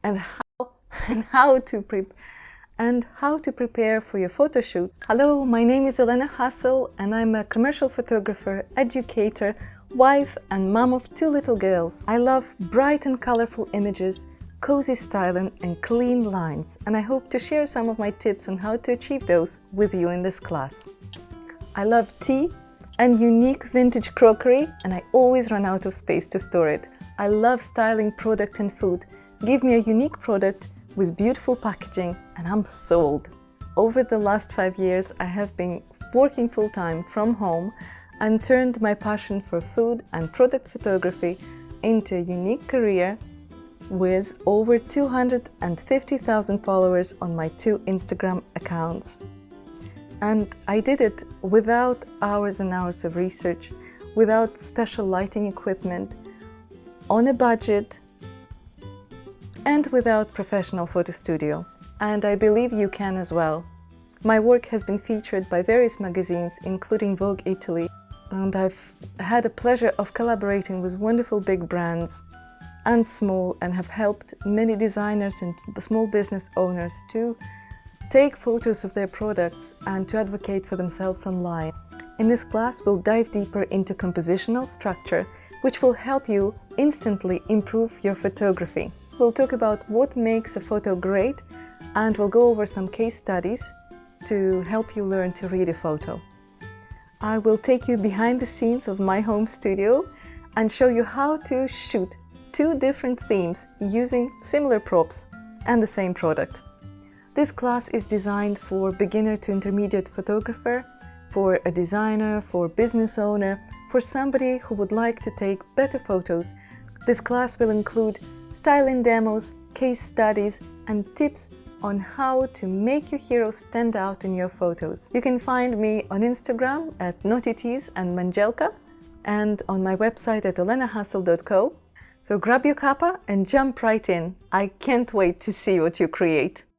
and how to prepare for your photo shoot. Hello, my name is Olena and I'm a commercial photographer, educator, wife and mom of 2 little girls. I love bright and colorful images, cozy styling and clean lines, and I hope to share some of my tips on how to achieve those with you in this class. I love tea and unique vintage crockery, and I always run out of space to store it. I love styling product and food. Give me a unique product with beautiful packaging and I'm sold. Over the last 5 years, I have been working full-time from home and turned my passion for food and product photography into a unique career with over 250,000 followers on my 2 Instagram accounts. And I did it without hours and hours of research, without special lighting equipment, on a budget, and without professional photo studio. And I believe you can as well. My work has been featured by various magazines, including Vogue Italy, and I've had a pleasure of collaborating with wonderful big brands and small, and have helped many designers and small business owners to take photos of their products and to advocate for themselves online. In this class, we'll dive deeper into compositional structure, which will help you instantly improve your photography. We'll talk about what makes a photo great, and we'll go over some case studies to help you learn to read a photo. I will take you behind the scenes of my home studio and show you how to shoot 2 different themes using similar props and the same product. This class is designed for beginner to intermediate photographer, for a designer, for business owner, for somebody who would like to take better photos. This class will include styling demos, case studies, and tips on how to make your hero stand out in your photos. You can find me on Instagram at Notities and Mangelka, and on my website at olenahassel.co. So grab your cuppa and jump right in. I can't wait to see what you create.